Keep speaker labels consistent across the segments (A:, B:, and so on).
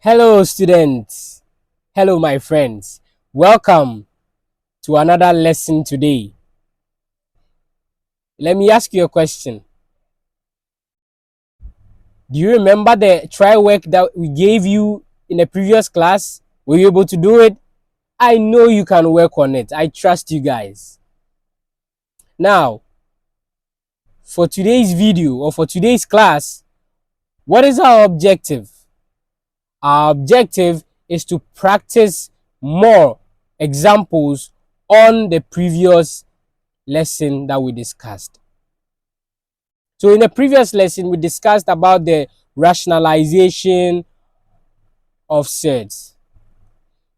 A: Hello, students. Hello, my friends. Welcome to another lesson today. Let me ask you a question. Do you remember the try work that we gave you in the previous class? Were you able to do it? I know you can work on it. I trust you guys. Now, for today's video or for today's class, what is our objective? Our objective is to practice more examples on the previous lesson that we discussed. So in the previous lesson, we discussed about the rationalization of surds.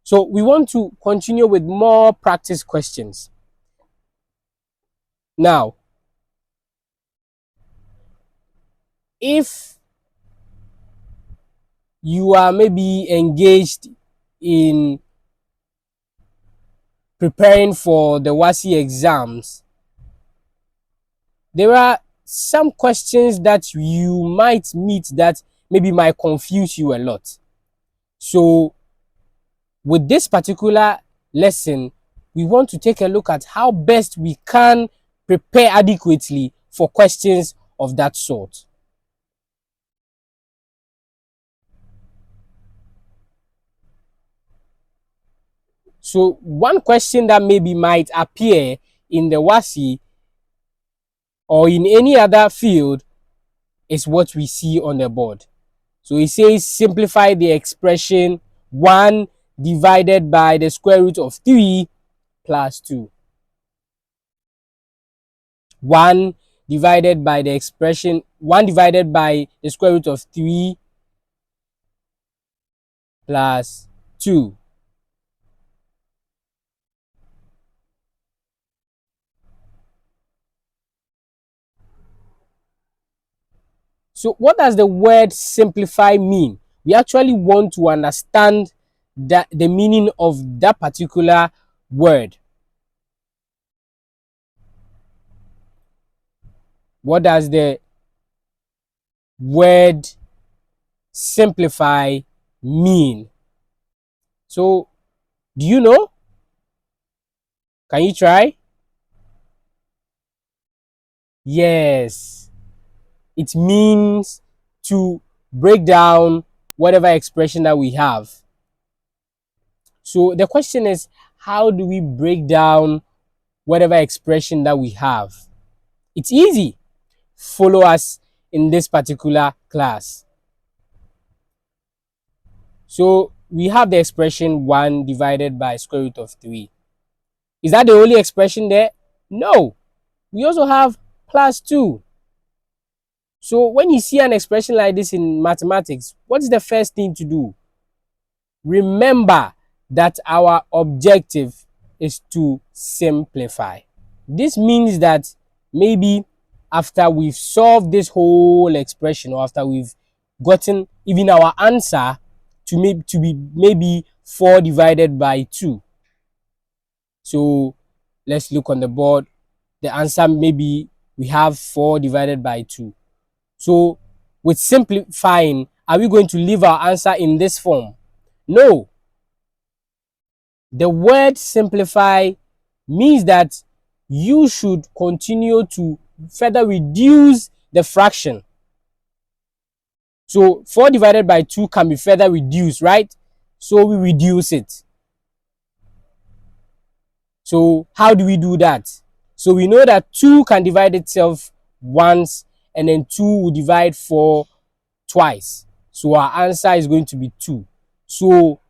A: So we want to continue with more practice questions. Now, if you are maybe engaged in preparing for the WASSCE exams, there are some questions that you might meet that maybe might confuse you a lot. So with this particular lesson, we want to take a look at how best we can prepare adequately for questions of that sort. So one question that maybe might appear in the WASSCE or in any other field is what we see on the board. So it says simplify the expression 1 divided by the square root of 3 plus 2. 1 divided by the expression 1 divided by the square root of 3 plus 2. So what does the word simplify mean? We actually want to understand the meaning of that particular word. What does the word simplify mean? So, do you know? Can you try? Yes. It means to break down whatever expression that we have. So the question is, how do we break down whatever expression that we have? It's easy. Follow us in this particular class. So we have the expression 1 divided by square root of 3. Is that the only expression there? No. We also have plus 2. So when you see an expression like this in mathematics, what is the first thing to do? Remember that our objective is to simplify. This means that maybe after we've solved this whole expression, or after we've gotten even our answer to be maybe 4 divided by 2. So let's look on the board. The answer, maybe we have 4 divided by 2. So with simplifying, are we going to leave our answer in this form? No. The word simplify means that you should continue to further reduce the fraction. So 4 divided by 2 can be further reduced, right? So we reduce it. So how do we do that? So we know that 2 can divide itself once, and then 2 will divide 4 twice. So our answer is going to be 2. So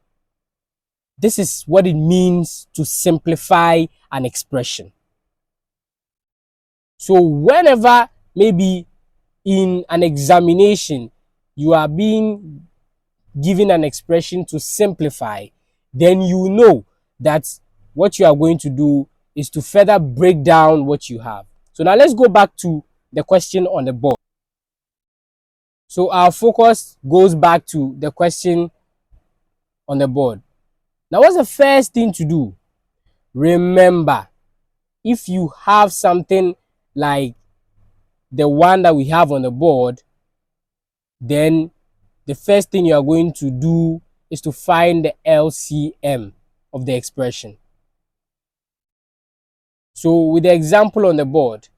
A: this is what it means to simplify an expression. So whenever maybe in an examination you are being given an expression to simplify, then you know that what you are going to do is to further break down what you have. So now let's go back to the question on the board. So our focus goes back to the question on the board. Now, what's the first thing to do? Remember, if you have something like the one that we have on the board, then the first thing you are going to do is to find the LCM of the expression. So with the example on the board,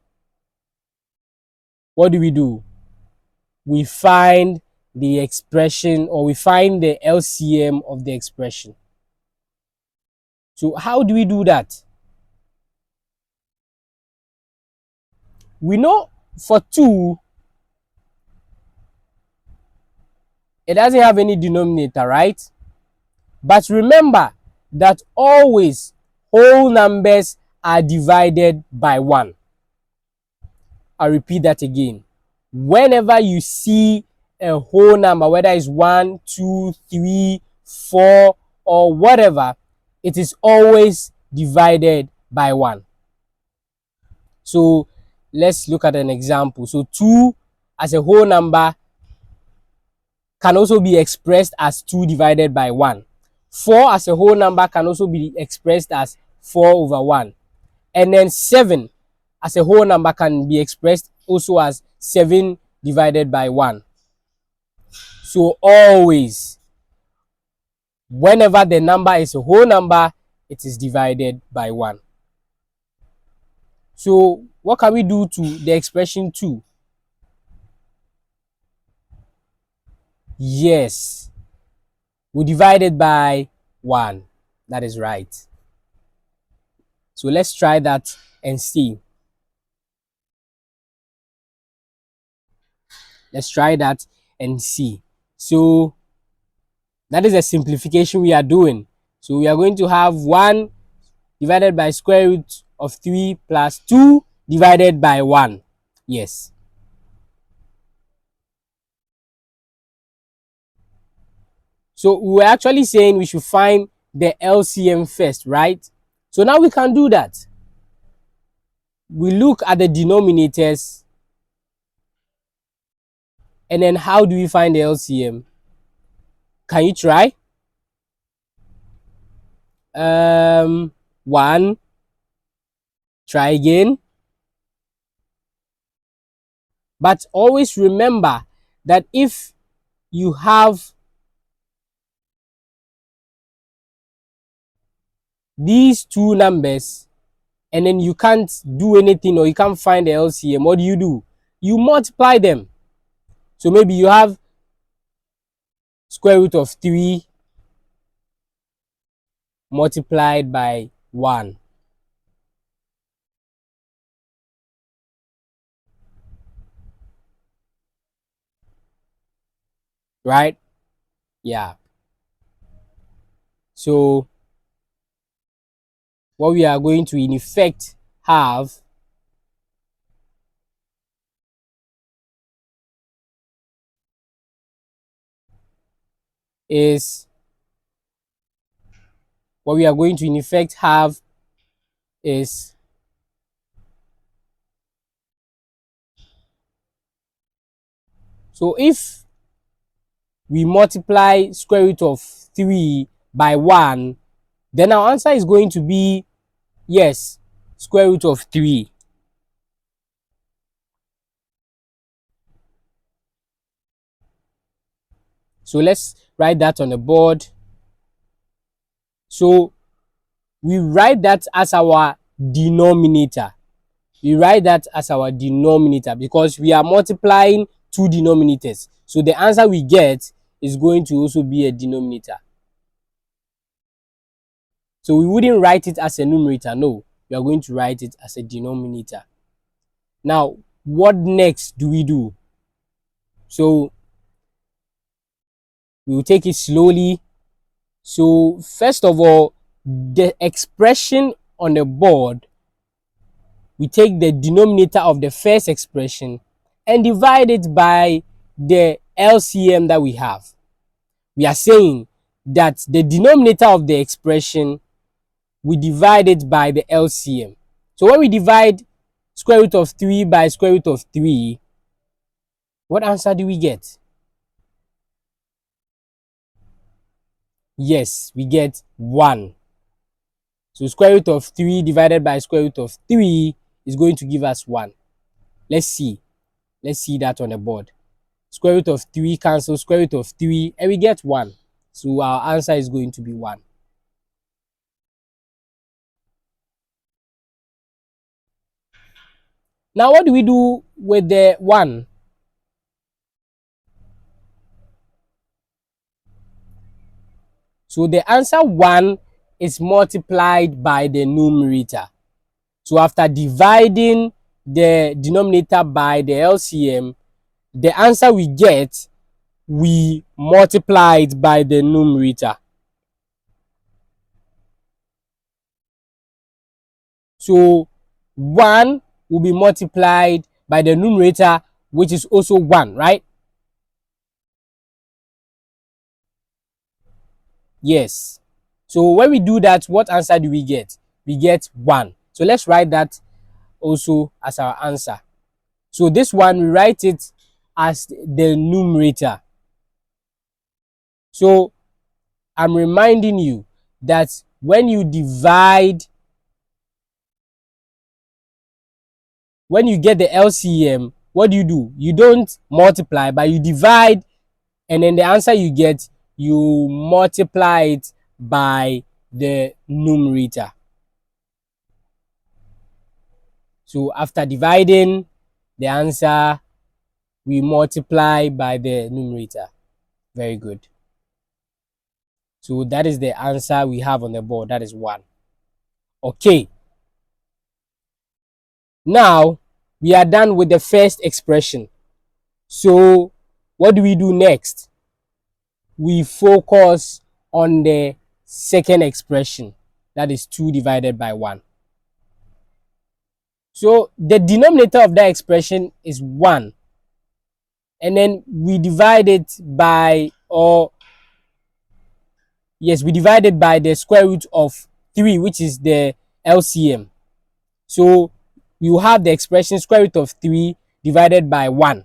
A: what do? We find the expression, or we find the LCM of the expression. So how do we do that? We know for 2, it doesn't have any denominator, right? But remember that always whole numbers are divided by 1. I'll repeat that again. Whenever you see a whole number, whether it's 1, 2, 3, 4, or whatever, it is always divided by 1. So let's look at an example. So 2 as a whole number can also be expressed as 2 divided by 1. 4 as a whole number can also be expressed as 4 over 1. And then 7 as a whole number can be expressed also as 7 divided by 1. So always, whenever the number is a whole number, it is divided by 1. So what can we do to the expression 2? Yes, we divide it by 1. That is right. So let's try that and see. Let's try that and see. So that is a simplification we are doing. So we are going to have 1 divided by square root of 3 plus 2 divided by 1. Yes. So we were actually saying we should find the LCM first, right? So now we can do that. We look at the denominators, and then how do we find the LCM? Can you try? 1. Try again. But always remember that if you have these two numbers and then you can't do anything, or you can't find the LCM, what do? You multiply them. So maybe you have square root of 3 multiplied by 1. Right? Yeah. So what we are going to in effect have is so if we multiply square root of 3 by 1, then our answer is going to be, yes, square root of 3. So let's write that on the board. So we write that as our denominator. We write that as our denominator because we are multiplying two denominators. So the answer we get is going to also be a denominator. So we wouldn't write it as a numerator. No, we are going to write it as a denominator. Now, what next do we do? So we will take it slowly. So first of all, the expression on the board, we take the denominator of the first expression and divide it by the LCM that we have. We are saying that the denominator of the expression, we divide it by the LCM. So when we divide square root of 3 by square root of 3, what answer do we get? Yes, we get 1. So square root of 3 divided by square root of 3 is going to give us 1. Let's see. Let's see that on the board. Square root of 3 cancels square root of 3 and we get 1. So our answer is going to be 1. Now what do we do with the 1? So the answer 1 is multiplied by the numerator. So after dividing the denominator by the LCM, the answer we get, we multiply it by the numerator. So 1 will be multiplied by the numerator, which is also 1, right? Yes. So when we do that, what answer do we get? We get 1. So let's write that also as our answer. So this one, we write it as the numerator. So I'm reminding you that when you divide, when you get the LCM, what do? You don't multiply, but you divide, and then the answer you get, you multiply it by the numerator. So after dividing, the answer we multiply by the numerator. Very good. So that is the answer we have on the board. That is 1. Okay. Now we are done with the first expression. So what do we do next? We focus on the second expression. That is 2 divided by 1. So the denominator of that expression is 1. And then we divide it by, or yes, we divide it by the square root of 3, which is the LCM. So we will have the expression square root of 3 divided by 1.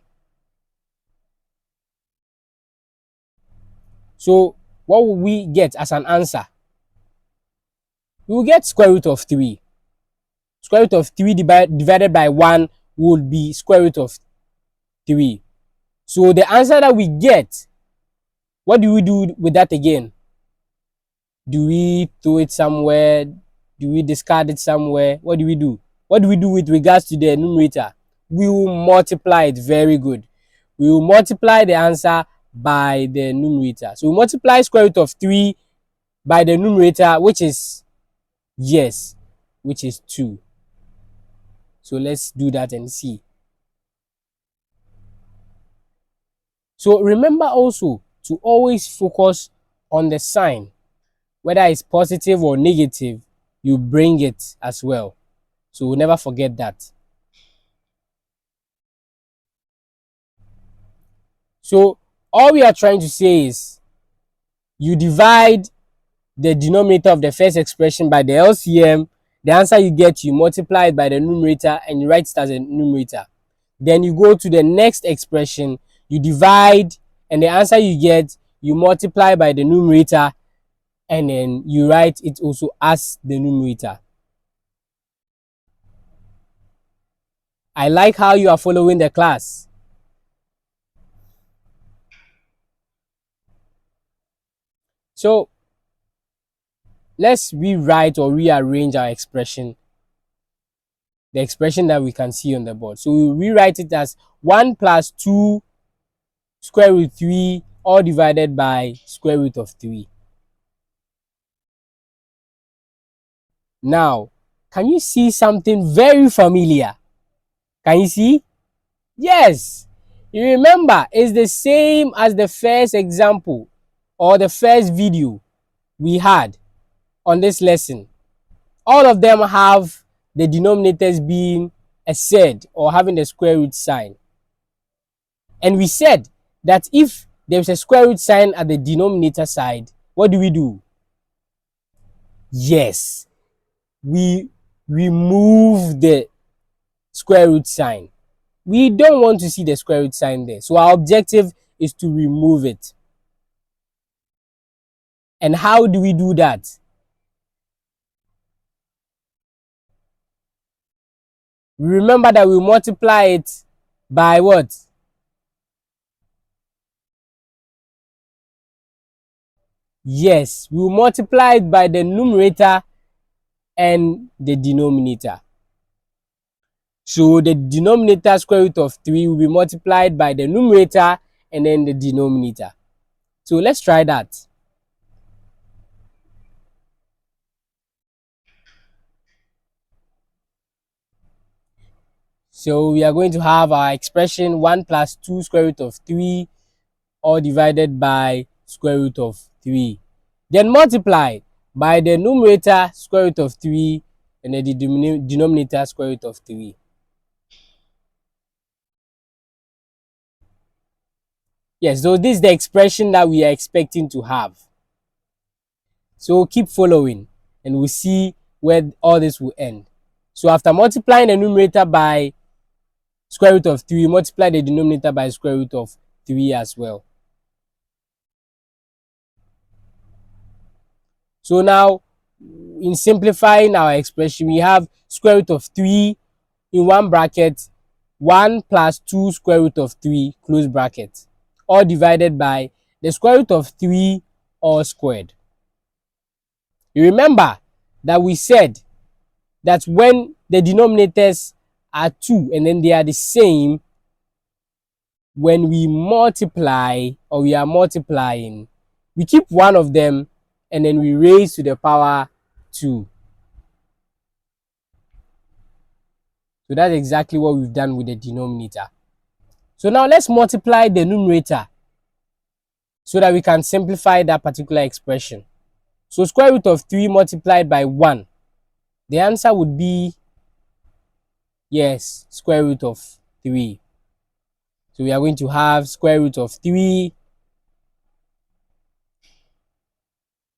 A: So what will we get as an answer? We will get square root of 3. Square root of 3 divided by 1 would be square root of 3. So the answer that we get, what do we do with that again? Do we throw it somewhere? Do we discard it somewhere? What do we do? What do we do with regards to the numerator? We will multiply it. Very good. We will multiply the answer by the numerator. So we multiply square root of 3 by the numerator, which is, yes, which is 2. So let's do that and see. So remember also to always focus on the sign. Whether it's positive or negative, you bring it as well. So we'll never forget that. So all we are trying to say is you divide the denominator of the first expression by the LCM. The answer you get, you multiply it by the numerator and you write it as a numerator. Then you go to the next expression, you divide, and the answer you get, you multiply by the numerator, and then you write it also as the numerator. I like how you are following the class. So let's rewrite or rearrange our expression, the expression that we can see on the board. So we rewrite it as 1 plus 2 square root 3 all divided by square root of 3. Now, can you see something very familiar? Can you see? Yes. You remember, it's the same as the first example or the first video we had on this lesson. All of them have the denominators being a surd or having the square root sign. And we said that if there's a square root sign at the denominator side, what do? Yes, we remove the square root sign. We don't want to see the square root sign there. So our objective is to remove it. And how do we do that? Remember that we multiply it by what? Yes, we will multiply it by the numerator and the denominator. So the denominator square root of 3 will be multiplied by the numerator and then the denominator. So let's try that. So we are going to have our expression 1 plus 2 square root of 3 all divided by square root of 3. Then multiply by the numerator square root of 3 and then the denominator square root of 3. Yes, so this is the expression that we are expecting to have. So keep following and we'll see where all this will end. So after multiplying the numerator by square root of 3, multiply the denominator by square root of 3 as well. So now, in simplifying our expression, we have square root of 3 in one bracket, 1 plus 2 square root of 3, close bracket, all divided by the square root of 3 all squared. You remember that we said that when the denominators are 2 and then they are the same, when we multiply or we are multiplying, we keep one of them and then we raise to the power 2. So that's exactly what we've done with the denominator. So now let's multiply the numerator so that we can simplify that particular expression. So square root of 3 multiplied by 1. The answer would be, yes, square root of 3. So we are going to have square root of 3.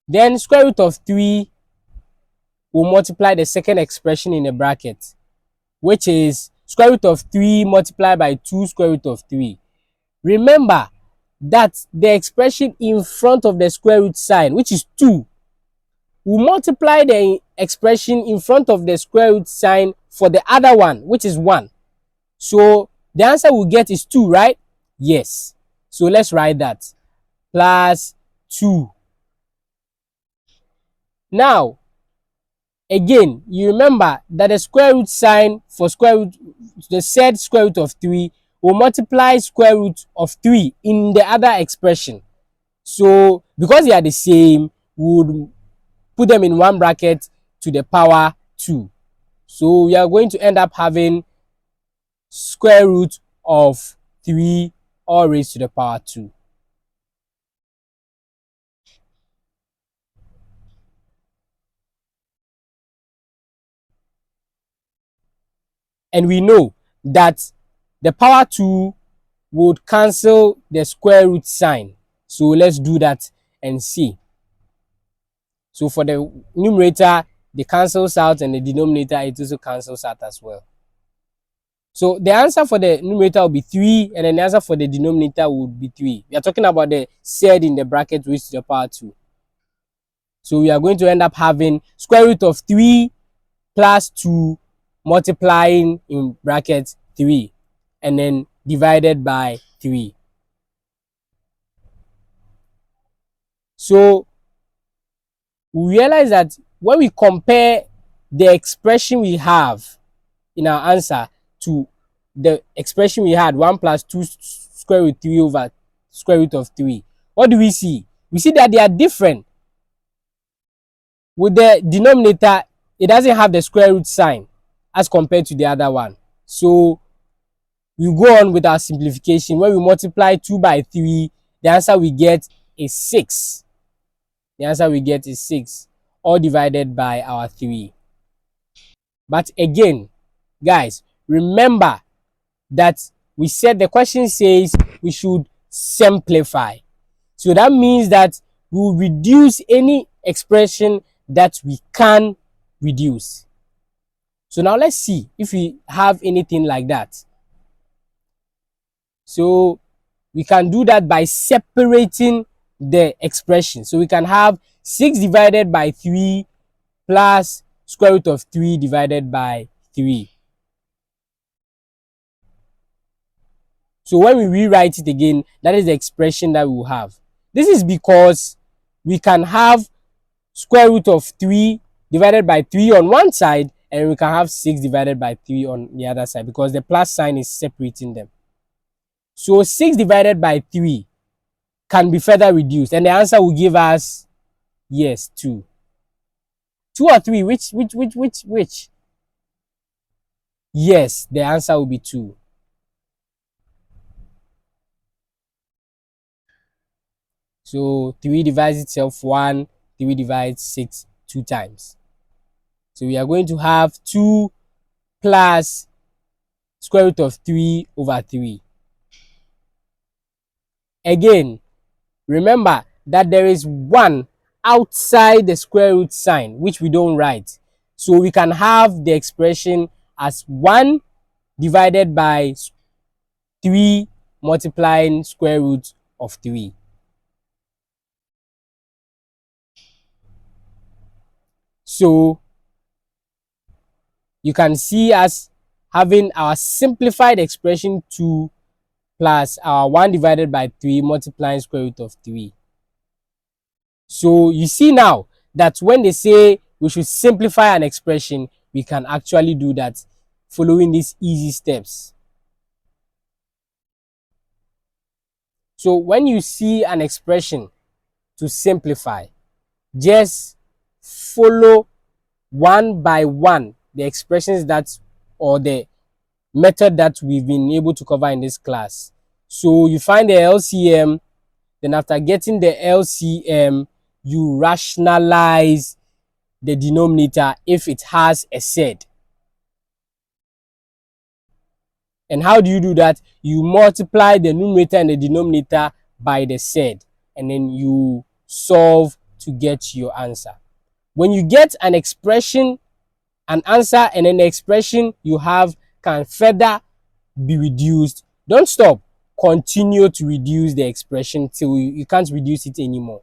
A: Then square root of 3 will multiply the second expression in the bracket, which is square root of 3 multiplied by 2 square root of 3. Remember that the expression in front of the square root sign, which is 2, will multiply the expression in front of the square root sign for the other one, which is 1. So the answer we get is 2, right? Yes. So let's write that. Plus 2. Now, again, you remember that the square root sign for square root, the said square root of 3 will multiply square root of 3 in the other expression. So because they are the same, we would put them in one bracket to the power 2. So we are going to end up having square root of 3 all raised to the power 2. And we know that the power 2 would cancel the square root sign. So let's do that and see. So for the numerator, it cancels out, and the denominator, it also cancels out as well. So the answer for the numerator will be 3, and then the answer for the denominator would be 3. We are talking about the said in the bracket raised to the power 2. So we are going to end up having square root of 3 plus 2 multiplying in bracket 3 and then divided by 3. So we realize that when we compare the expression we have in our answer to the expression we had, 1 plus 2 square root 3 over square root of 3, what do we see? We see that they are different. With the denominator, it doesn't have the square root sign as compared to the other one. So we go on with our simplification. When we multiply 2 by 3, the answer we get is 6. The answer we get is 6, all divided by our 3. But again, guys, remember that we said the question says we should simplify. So that means that we will reduce any expression that we can reduce. So now let's see if we have anything like that. So we can do that by separating the expression. So we can have 6 divided by 3 plus square root of 3 divided by 3. So when we rewrite it again, that is the expression that we will have. This is because we can have square root of 3 divided by 3 on one side, and we can have 6 divided by 3 on the other side because the plus sign is separating them. So 6 divided by 3 can be further reduced, and the answer will give us, yes, 2. 2 or 3? Which? Yes, the answer will be 2. So 3 divides itself 1, 3 divides 6 2 times. So we are going to have 2 plus square root of 3 over 3. Again, remember that there is 1 outside the square root sign, which we don't write. So we can have the expression as 1 divided by 3 multiplying square root of 3. So you can see us having our simplified expression 2 plus our 1 divided by 3 multiplying square root of 3. So you see now that when they say we should simplify an expression, we can actually do that following these easy steps. So when you see an expression to simplify, just follow one by one the expressions that, or the method that we've been able to cover in this class. So you find the LCM, then after getting the LCM, you rationalize the denominator if it has a Z. And how do you do that? You multiply the numerator and the denominator by the Z, and then you solve to get your answer. When you get an expression, an answer, and then the expression you have can further be reduced, don't stop. Continue to reduce the expression till you can't reduce it anymore.